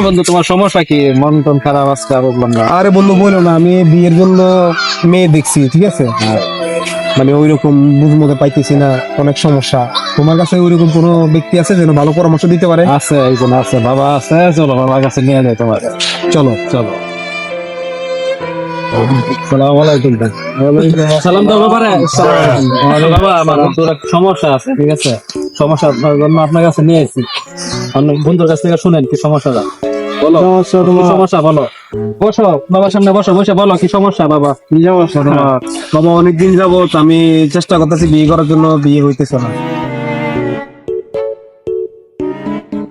বন্ধু তোমার সমস্যা কি? মন টন খারাপ আজকে বললাম না। আরে বন্ধু বলো না, আমি বিয়ের জন্য মেয়ে দেখছি, ঠিক আছে? মানে ওইরকম বুঝমতে পাইতেছি না, অনেক সমস্যা। তোমার কাছে ওইরকম কোনো ব্যক্তি আছে যেন ভালো পরামর্শ দিতে পারে? আছে একজন আছে, বাবা আছে, চলো বাবার কাছে নিয়ে যাই তোমার। চলো। চলো। সালাম আলাইকুম। সালাম দাও বাবারে। বাবা আমার তো একটা সমস্যা আছে, ঠিক আছে? সমস্যার জন্য আপনার কাছে নিয়ে এসেছি। অনেক বন্ধুর কাছ থেকে শুনেন কি সমস্যাটা। বলো কি সমস্যা, বলো। বসো বাবার সামনে, বসো, বসে বলো কি সমস্যা বাবা। কি সমস্যা তোমার? বাবা অনেকদিন যাবত আমি চেষ্টা করতেছি বিয়ে করার জন্য, বিয়ে হইতেছে না।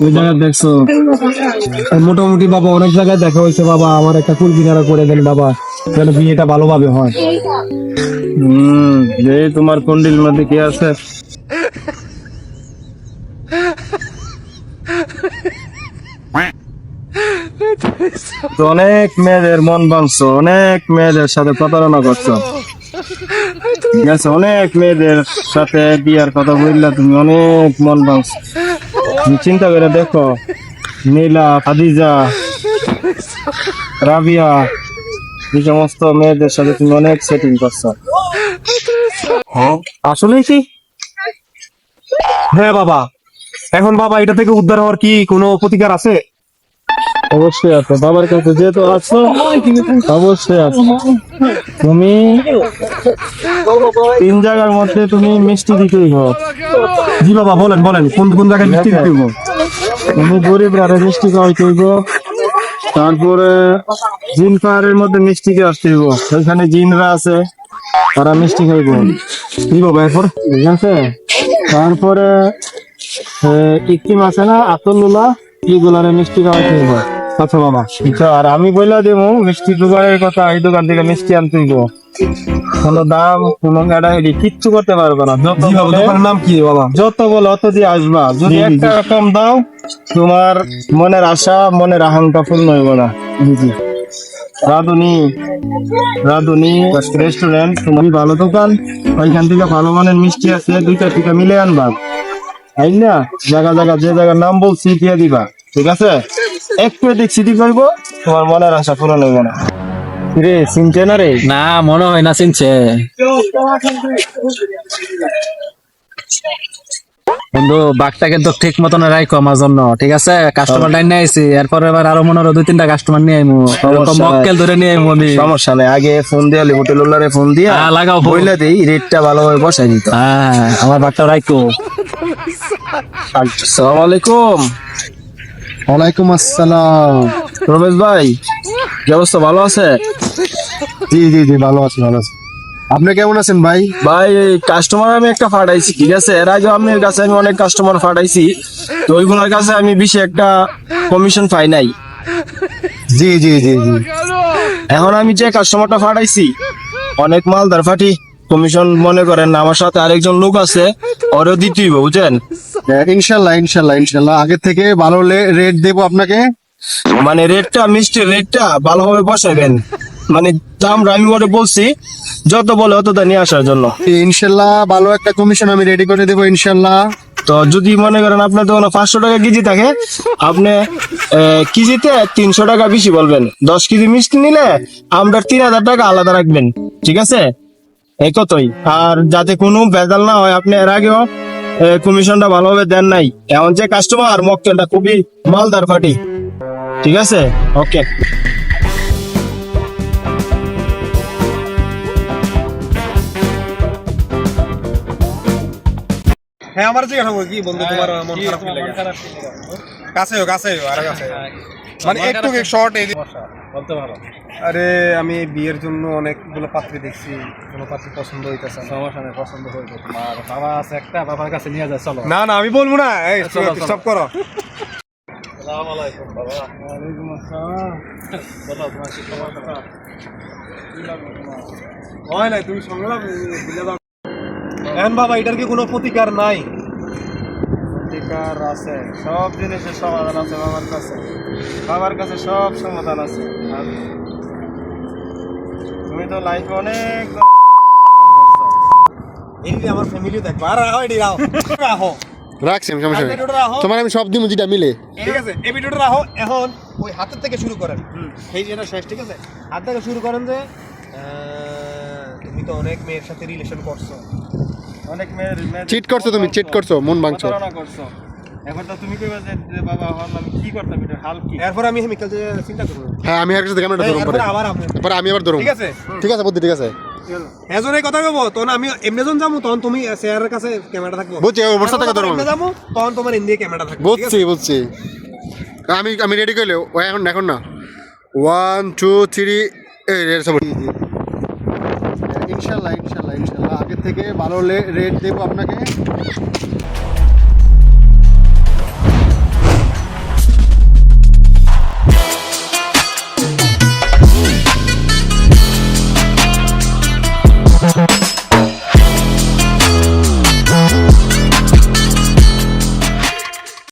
ওই জায়গায় দেখছো, মোটামুটি বাবা অনেক জায়গায় দেখা হয়েছে বাবা, আমার একটা কুল কিনারা করে দেন বাবা, যেন বিয়েটা ভালোভাবে হয়। যে তোমার কুন্ডিল মধ্যে কি আছে? তো অনেক মেয়েদের মন ভাঙছো, অনেক মেয়েদের সাথে প্রতারণা করছো, ঠিক আছে? অনেক মেয়েদের সাথে বিয়ার কথা বললা তুমি, অনেক মন ভাঙছো। তুমি চিন্তা করে দেখো, নীলা, খাদিজা, রাবিয়া, এই সমস্ত মেয়েদের সাথে তুমি অনেক সেটিং করছো। আসলে কি? হ্যাঁ বাবা। এখন বাবা এটা থেকে উদ্ধার হওয়ার কি কোনো প্রতিকার আছে? অবশ্যই আছে, বাবার কাছে যেহেতু আছো অবশ্যই আছে। তুমি 3 জায়গার মধ্যে তুমি মিষ্টি দিতেই হোক। জি বাবা, বলেন বলেন, কোন কোন জায়গায় মিষ্টি দিতে হইব? তুমি গরিব রারে মিষ্টি খাওয়াইতে হইব, তারপরে জিন পাহাড়ের মধ্যে মিষ্টি খেয়ে আসতে হইব, ওইখানে জিনরা আছে, তারা মিষ্টি খাইব। কি বাবা এরপর? ঠিক আছে। তারপরে ইকিম আছে না, আসলুলা, এগুলারে মিষ্টি খাওয়াইতে হইব। আচ্ছা বাবা। আর আমি বইলা দেবো মিষ্টি দোকানের কথা, এই দোকান থেকে মিষ্টি আনতে হইব। কোনো দাম কোনো গাড়ি কিচ্ছু করতে পারবে না। দোকানের নাম কি বাবা? যত বলো অত দিয়ে আসবা। যদি একটা কম দাও, তোমার মনের আশা, মনের আকাঙ্ক্ষা পূর্ণ হইব না। জি। রাধুনি রাধুনি রেস্টুরেন্ট, তুমি ভালো দোকান, ওইখান থেকে ভালো মানের মিষ্টি আছে, 2টা টিকা মিলে আনবা। তাই না? জায়গা জায়গা যে জায়গার নাম বলছি দিয়ে দিবা, ঠিক আছে? একটু এদিক সিটি করবো, তোমার মনের আশা পূরণ হইব না। রে চিনছে না রে? না মনে হয় না চিনছে। বন্ধু বাঘটা কিন্তু ঠিক মতন রাখো আমার জন্য, ঠিক আছে? কাস্টমার লাইন নিয়ে আইছি, এরপর এবার আরো মনে হয় 2-3টা কাস্টমার নিয়ে আইমু, মক্কেল ধরে নিয়ে আইমু আমি। সমস্যা নেই, আগে ফোন দিয়ে হোটেল ওলারে ফোন দিয়া লাগাও, বইলা দেই, রেটটা ভালোভাবে বসাই দিত। হ্যাঁ আমার বাঘটা রাখো। আসসালামু আলাইকুম। ওয়ালাইকুম আসসালাম। রমেশ ভাই, কি অবস্থা, ভালো আছে? জি জি জি, ভালো আছি ভালো আছি। আপনি কেমন আছেন ভাই? ভাই কাস্টমার আমি একটা ফাটাইছি, ঠিক আছে? এর আগে আপনার কাছে আমি অনেক কাস্টমার ফাটাইছি, তো ওইগুলোর কাছে আমি বেশি একটা কমিশন পাই নাই। জি জি জি জি। এখন আমি যে কাস্টমারটা ফাটাইছি, অনেক মালদার ফাটি, কমিশন মনে করেন না, আমার সাথে আরেকজন লোক আছে, ওরও দিতেই বুঝছেন। ইনশাল্লাহ ইনশাল্লাহ ইনশাল্লাহ, আগে থেকে ভালো রেট দেবো আপনাকে। মানে রেটটা, মিষ্টির রেটটা ভালোভাবে বসাবেন। মানে দামটা আমি ওরে বলছি, যত বলে অতটা নিয়ে আসার জন্য। ইনশাল্লাহ ভালো একটা কমিশন আমি রেডি করে দেবো ইনশাল্লাহ। তো যদি মনে করেন আপনার দোকানে 500 টাকা কেজি থাকে, আপনি কেজিতে 300 টাকা বেশি বলবেন। 10 কেজি মিষ্টি নিলে আমরা 3000 টাকা আলাদা রাখবেন, ঠিক আছে? এই কতই। আর যাতে কোনো ভেজাল না হয়, আপনি এর আগেও কমিশনটা ভালোভাবে দেন নাই। এখন যে কাস্টমার মক্কেলটা খুবই মালদার পার্টি, ঠিক আছে? ওকে। হ্যাঁ, আমার জিজ্ঞাসা করবো কি বন্ধু, তোমার মন খারাপ কি লাগে? কাছে আর কাছে, মানে একটু শর্ট এই বলতে ভালো। আরে আমি বিয়ের জন্য অনেকগুলো পাত্রী দেখছি, কোনো পাত্রী পছন্দ হইতেছে না। সমস্যা নেই, পছন্দ হইবে। তোমার বাবা আছে একটা, বাবার কাছে নিয়ে যায়, চলো। না না, আমি বলবো না, এই চলো, সব করো। আসসালামু আলাইকুম বাবা। ওয়ালাইকুম আসসালাম। বলো তোমার কি সমস্যা? হয় নাই, তুমি সংলাপ দিলে দাও। এখন বাবা এটার কি কোনো প্রতিকার নাই? প্রতিকার আছে, সব জিনিসের সমাধান আছে বাবার কাছে। বাবার কাছে সব সমাধান আছে। আর তুমি তো লাইফে অনেক এই যে আমার ফ্যামিলিও দেখবো, আর রাখো এটি রাখো রাখো, রাখছি আমি, সমস্যা নেই। ভিডিওটা রাখো, তোমার আমি সব দিন যেটা মিলে। ঠিক আছে? এই ভিডিওটা রাখো এখন। ওই হাতের থেকে শুরু করেন, এই যেটা শেষ, ঠিক আছে? হাত থেকে শুরু করেন যে তুমি তো অনেক মেয়ের সাথে রিলেশন করছো, অনেক মেয়ের চিট করছো, তুমি চিট করছো, মন ভাঙছো। প্রতারণা করছো। এখন তো তুমি কইবা যে বাবা আমি কি করতাম, এটা হাল কি? এরপর আমি হেমিকাল যে চিন্তা করবো, হ্যাঁ আমি আর কাছে ক্যামেরাটা ধরুম এরপর পরে, আবার আপনি, পরে আমি আবার ধরুম। ঠিক আছে? ঠিক আছে বুদ্ধি, ঠিক আছে। এজন এই কথা কইবো, তখন আমি এমনি যখন যাবো, তখন তুমি চেয়ারের কাছে ক্যামেরাটা থাকবো। বুঝছি, ওর বর্ষা থেকে ধরুম। এমনি যাবো, তখন তোমার ইন্ডিয়া ক্যামেরাটা থাকবে, ঠিক বুঝছি আছে? বুঝছি। আমি রেডি করলে ও এখন এখন না 1 2 3 এই রেড সব। ইনশাআল্লাহ ইনশাআল্লাহ ইনশাআল্লাহ আগের থেকে ভালো রেট দেবো আপনাকে।